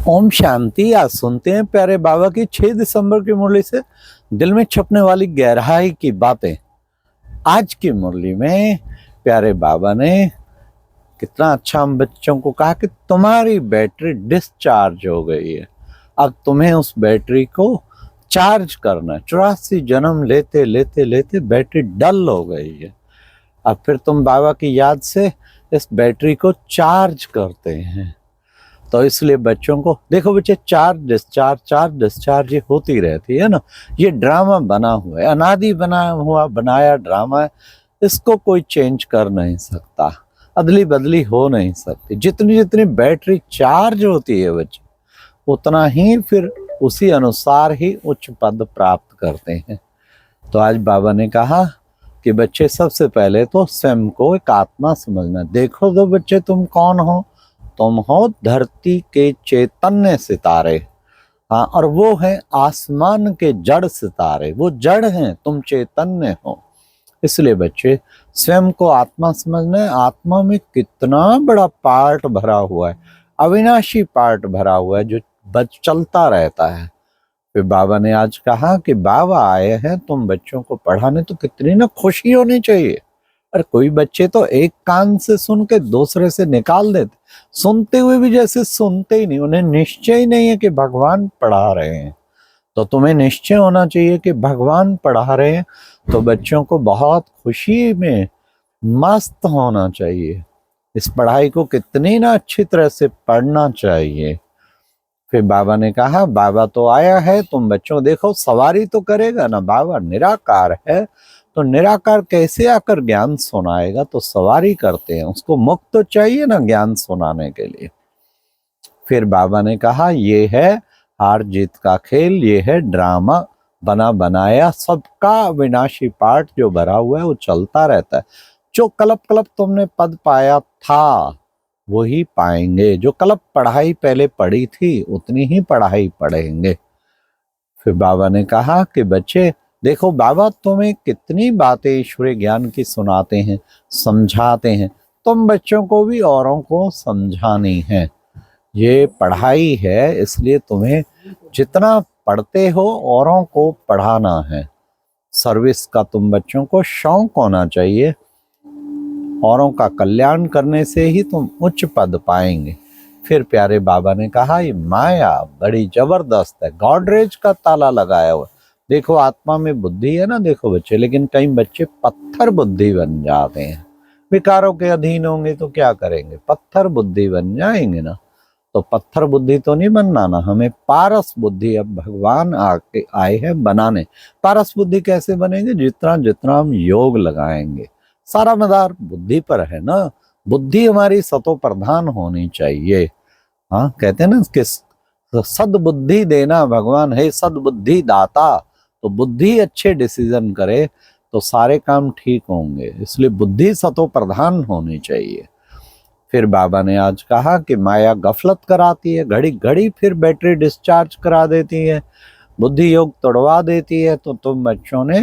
ओम शांति। आज सुनते हैं प्यारे बाबा की 6 दिसंबर की मुरली से दिल में छपने वाली गहराई की बातें। आज की मुरली में प्यारे बाबा ने कितना अच्छा हम बच्चों को कहा कि तुम्हारी बैटरी डिस्चार्ज हो गई है, अब तुम्हें उस बैटरी को चार्ज करना है। 84 जन्म लेते लेते लेते बैटरी डल हो गई है, अब फिर तुम बाबा की याद से इस बैटरी को चार्ज करते हैं। तो इसलिए बच्चों को देखो बच्चे, चार्ज डिस्चार्ज ये होती रहती है ना। ये ड्रामा बना हुआ है, अनादि बनाया ड्रामा है, इसको कोई चेंज कर नहीं सकता, अदली बदली हो नहीं सकती। जितनी जितनी बैटरी चार्ज होती है बच्चे, उतना ही फिर उसी अनुसार ही उच्च पद प्राप्त करते हैं। तो आज बाबा ने कहा कि बच्चे सबसे पहले तो स्वयं को एक आत्मा समझना। देखो तो बच्चे, तुम कौन हो? तुम हो धरती के चैतन्य सितारे। हाँ, और वो है आसमान के जड़ सितारे। वो जड़ हैं, तुम चैतन्य हो। इसलिए बच्चे स्वयं को आत्मा समझना है। आत्मा में कितना बड़ा पार्ट भरा हुआ है, अविनाशी पार्ट भरा हुआ है जो चलता रहता है। फिर बाबा ने आज कहा कि बाबा आए हैं तुम बच्चों को पढ़ाने, तो कितनी ना खुशी होनी चाहिए। और कोई बच्चे तो एक कान से सुन के दूसरे से निकाल देते, सुनते हुए भी जैसे सुनते ही नहीं। उन्हें निश्चय ही नहीं है कि भगवान पढ़ा रहे हैं। तो तुम्हें निश्चय होना चाहिए कि भगवान पढ़ा रहे हैं, तो बच्चों को बहुत खुशी में मस्त होना चाहिए। इस पढ़ाई को कितनी ना अच्छी तरह से पढ़ना चाहिए। फिर बाबा ने कहा बाबा तो आया है, तुम बच्चों देखो सवारी तो करेगा ना। बाबा निराकार है, तो निराकार कैसे आकर ज्ञान सुनाएगा? तो सवारी करते हैं, उसको मुक्त तो चाहिए ना ज्ञान सुनाने के लिए। फिर बाबा ने कहा ये है हार जीत का खेल, ये है ड्रामा बना बनाया, सबका विनाशी पार्ट जो भरा हुआ है वो चलता रहता है। जो कलप कलप तुमने पद पाया था वही पाएंगे। जो कलप पढ़ाई पहले पढ़ी थी उतनी ही पढ़ाई पढ़ेंगे। फिर बाबा ने कहा कि बच्चे देखो, बाबा तुम्हें कितनी बातें ईश्वरीय ज्ञान की सुनाते हैं, समझाते हैं। तुम बच्चों को भी औरों को समझानी है। ये पढ़ाई है, इसलिए तुम्हें जितना पढ़ते हो औरों को पढ़ाना है। सर्विस का तुम बच्चों को शौक होना चाहिए। औरों का कल्याण करने से ही तुम उच्च पद पाएंगे। फिर प्यारे बाबा ने कहा ये माया बड़ी जबरदस्त है, गॉडरेज का ताला लगाया हुआ। देखो आत्मा में बुद्धि है ना, देखो बच्चे, लेकिन कई बच्चे पत्थर बुद्धि बन जाते हैं। विकारों के अधीन होंगे तो क्या करेंगे? पत्थर बुद्धि बन जाएंगे ना। तो पत्थर बुद्धि तो नहीं बनना ना, हमें पारस बुद्धि अब भगवान आके आए हैं बनाने। पारस बुद्धि कैसे बनेंगे? जितना जितना हम योग लगाएंगे। सारा मदार बुद्धि पर है ना। बुद्धि हमारी सतो प्रधान होनी चाहिए। हाँ, कहते हैं ना कि सद्बुद्धि देना भगवान है, सद्बुद्धि दाता। तो बुद्धि अच्छे डिसीजन करे तो सारे काम ठीक होंगे। इसलिए बुद्धि सतो प्रधान होनी चाहिए। फिर बाबा ने आज कहा कि माया गफलत कराती है, घड़ी घड़ी फिर बैटरी डिस्चार्ज करा देती है, बुद्धि योग तोड़वा देती है। तो तुम बच्चों ने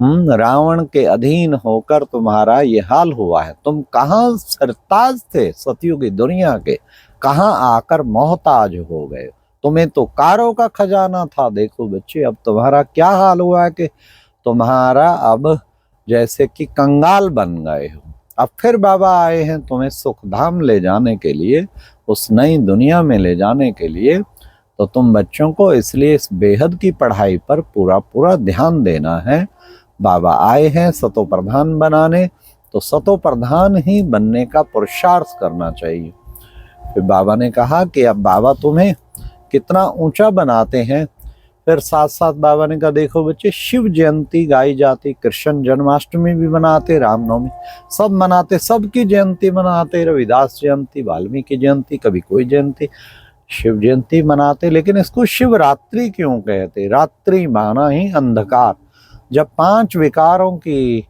रावण के अधीन होकर तुम्हारा ये हाल हुआ है। तुम कहाँ सरताज थे सतयुगी दुनिया के, कहाँ आकर मोहताज हो गए। तुम्हें तो कारों का खजाना था। देखो बच्चे, अब तुम्हारा क्या हाल हुआ है कि तुम्हारा अब जैसे कि कंगाल बन गए हो। अब फिर बाबा आए हैं तुम्हें सुखधाम ले जाने के लिए, उस नई दुनिया में ले जाने के लिए। तो तुम बच्चों को इसलिए इस बेहद की पढ़ाई पर पूरा पूरा ध्यान देना है। बाबा आए हैं सतो प्रधान बनाने, तो सतो प्रधान ही बनने का पुरुषार्थ करना चाहिए। फिर बाबा ने कहा कि अब बाबा तुम्हें कितना ऊंचा बनाते हैं। फिर साथ साथ बाबा ने कहा देखो बच्चे, शिव जयंती गाई जाती, कृष्ण जन्माष्टमी भी मनाते, रामनवमी सब मनाते, सबकी जयंती मनाते, रविदास जयंती, वाल्मीकि जयंती, कभी कोई जयंती, शिव जयंती मनाते। लेकिन इसको शिवरात्रि क्यों कहते? रात्रि माना ही अंधकार। जब 5 विकारों की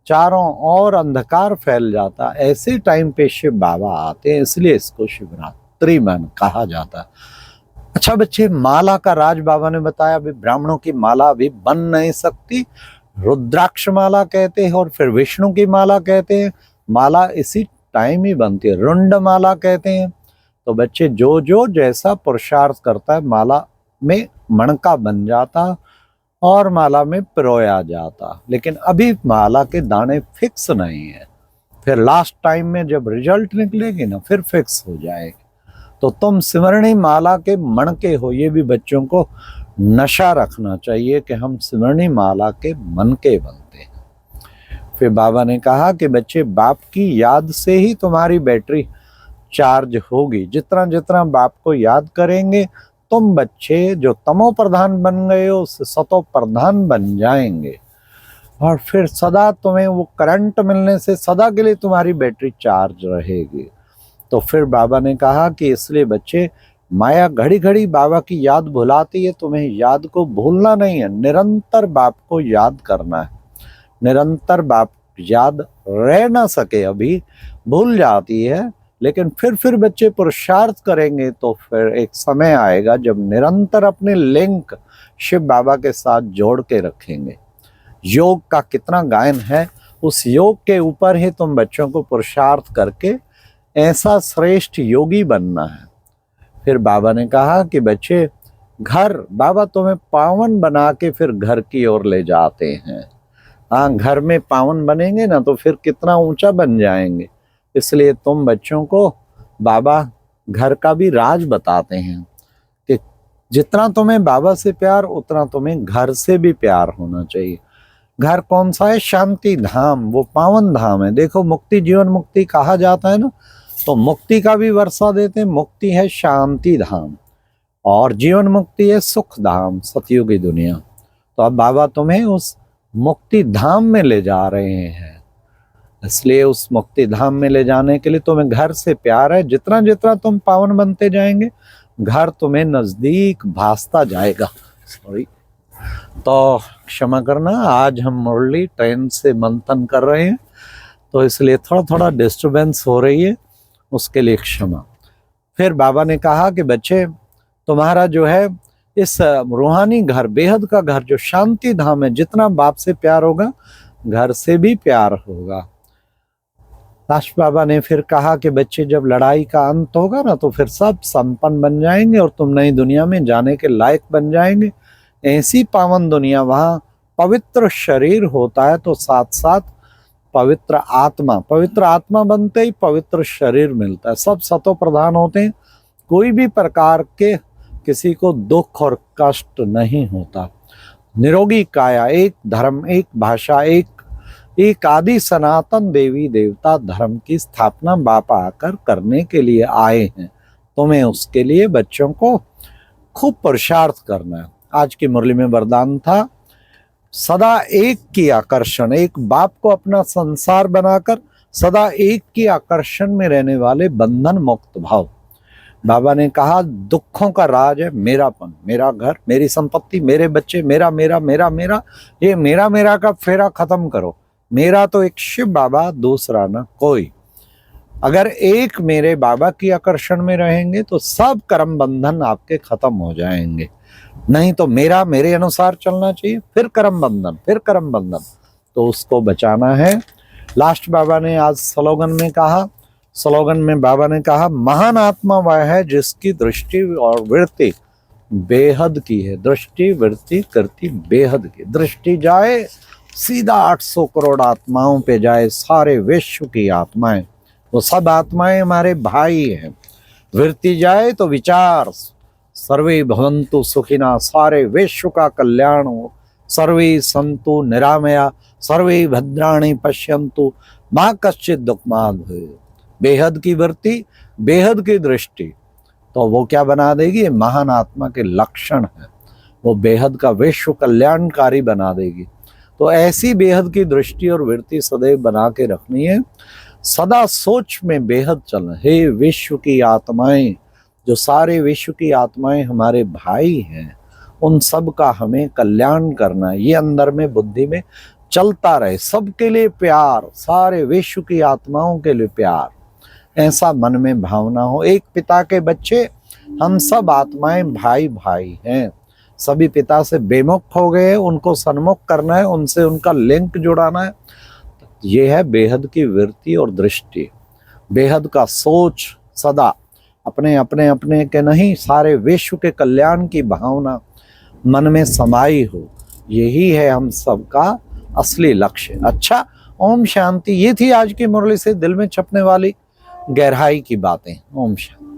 चारों ओर अंधकार फैल जाता, ऐसे टाइम पे शिव बाबा आते हैं, इसलिए इसको शिवरात्रि मन कहा जाता। अच्छा बच्चे, माला का राज बाबा ने बताया। अभी ब्राह्मणों की माला अभी बन नहीं सकती, रुद्राक्ष माला कहते हैं, और फिर विष्णु की माला कहते हैं। माला इसी टाइम ही बनती है, रुंड माला कहते हैं। तो बच्चे जो जो जैसा पुरुषार्थ करता है माला में मणका बन जाता और माला में पिरोया जाता। लेकिन अभी माला के दाने फिक्स नहीं है, फिर लास्ट टाइम में जब रिजल्ट निकलेगी ना फिर फिक्स हो जाएगी। तो तुम सिमरणी माला के मणके हो, ये भी बच्चों को नशा रखना चाहिए कि हम सिमरणी माला के मनके बनते हैं। फिर बाबा ने कहा कि बच्चे बाप की याद से ही तुम्हारी बैटरी चार्ज होगी। जितना जितना बाप को याद करेंगे तुम बच्चे जो तमो प्रधान बन गए हो उससे सतो प्रधान बन जाएंगे, और फिर सदा तुम्हें वो करंट मिलने से सदा के लिए तुम्हारी बैटरी चार्ज रहेगी। तो फिर बाबा ने कहा कि इसलिए बच्चे माया घड़ी घड़ी बाबा की याद भुलाती है, तुम्हें याद को भूलना नहीं है, निरंतर बाप को याद करना है। निरंतर बाप याद रह ना सके, अभी भूल जाती है, लेकिन फिर बच्चे पुरुषार्थ करेंगे तो फिर एक समय आएगा जब निरंतर अपने लिंक शिव बाबा के साथ जोड़ के रखेंगे। योग का कितना गायन है, उस योग के ऊपर ही तुम बच्चों को पुरुषार्थ करके ऐसा श्रेष्ठ योगी बनना है। फिर बाबा ने कहा कि बच्चे घर बाबा तुम्हें पावन बना के फिर घर की ओर ले जाते हैं। हाँ, घर में पावन बनेंगे ना तो फिर कितना ऊंचा बन जाएंगे। इसलिए तुम बच्चों को बाबा घर का भी राज बताते हैं कि जितना तुम्हें बाबा से प्यार उतना तुम्हें घर से भी प्यार होना चाहिए। घर कौन सा है? शांति धाम, वो पावन धाम है। देखो मुक्ति जीवन मुक्ति कहा जाता है ना, तो मुक्ति का भी वर्षा देते हैं। मुक्ति है शांति धाम और जीवन मुक्ति है सुख धाम, सतयुगी दुनिया। तो अब बाबा तुम्हें उस मुक्ति धाम में ले जा रहे हैं, इसलिए उस मुक्ति धाम में ले जाने के लिए तुम्हें घर से प्यार है। जितना जितना तुम पावन बनते जाएंगे घर तुम्हें नजदीक भासता जाएगा। सॉरी, तो क्षमा करना, आज हम मुरली ट्रेन से मंथन कर रहे हैं तो इसलिए थोड़ा थोड़ा डिस्टरबेंस हो रही है, उसके लिए क्षमा। फिर बाबा ने कहा कि बच्चे तुम्हारा जो है इस रूहानी घर, बेहद का घर जो शांति धाम है, जितना बाप से प्यार होगा घर से भी प्यार होगा। लास्ट बाबा ने फिर कहा कि बच्चे जब लड़ाई का अंत होगा ना तो फिर सब संपन्न बन जाएंगे और तुम नई दुनिया में जाने के लायक बन जाएंगे। ऐसी पावन दुनिया, वहाँ पवित्र शरीर होता है तो साथ साथ पवित्र आत्मा बनते ही पवित्र शरीर मिलता है। सब सतो प्रधान होते हैं, कोई भी प्रकार के किसी को दुख और कष्ट नहीं होता। निरोगी काया, एक धर्म, एक भाषा, एक आदि सनातन देवी देवता धर्म की स्थापना बापा आकर करने के लिए आए हैं। तुम्हें उसके लिए बच्चों को खूब पुरुषार्थ करना है। आज की मुरली में वरदान था सदा एक की आकर्षण, एक बाप को अपना संसार बनाकर सदा एक की आकर्षण में रहने वाले बंधन मुक्त भाव। बाबा ने कहा दुखों का राज है मेरापन, मेरा घर, मेरी संपत्ति, मेरे बच्चे, मेरा मेरा मेरा मेरा, ये मेरा मेरा का फेरा खत्म करो। मेरा तो एक शिव बाबा, दूसरा ना कोई। अगर एक मेरे बाबा की आकर्षण में रहेंगे तो सब कर्म बंधन आपके खत्म हो जाएंगे। नहीं तो मेरा मेरे अनुसार चलना चाहिए, फिर कर्म बंधन, फिर कर्म बंधन, तो उसको बचाना है। लास्ट बाबा ने आज स्लोगन में बाबा ने कहा महान आत्मा वह है जिसकी दृष्टि और वृत्ति बेहद की है। दृष्टि वृत्ति करती बेहद की। दृष्टि जाए सीधा 800 करोड़ आत्माओं पे जाए, सारे विश्व की आत्माएं, वो सब आत्माएं हमारे भाई हैं। वृत्ति जाए तो विचार, सर्वे भवन्तु सुखिना, सारे विश्व का कल्याण हो। सर्वे सन्तु निरामया, सर्वे भद्राणि पश्यन्तु मा कश्चित् दुःखमाद भवेत्। बेहद की वृत्ति, बेहद की दृष्टि, तो वो क्या बना देगी? महान आत्मा के लक्षण है, वो बेहद का विश्व कल्याणकारी बना देगी। तो ऐसी बेहद की दृष्टि और वृत्ति सदैव बना के रखनी है। सदा सोच में बेहद चलना। हे विश्व की आत्माएं, जो सारे विश्व की आत्माएं हमारे भाई हैं, उन सब का हमें कल्याण करना है। ये अंदर में बुद्धि में चलता रहे। सबके लिए प्यार, सारे विश्व की आत्माओं के लिए प्यार, ऐसा मन में भावना हो। एक पिता के बच्चे, हम सब आत्माएं भाई भाई हैं। सभी पिता से बेमुख हो गए, उनको सन्मुख करना है, उनसे उनका लिंक जुड़ाना है। ये है बेहद की वृत्ति और दृष्टि, बेहद का सोच। सदा अपने अपने अपने के नहीं, सारे विश्व के कल्याण की भावना मन में समाई हो, यही है हम सबका असली लक्ष्य। अच्छा, ओम शांति। ये थी आज की मुरली से दिल में छपने वाली गहराई की बातें। ओम शांति।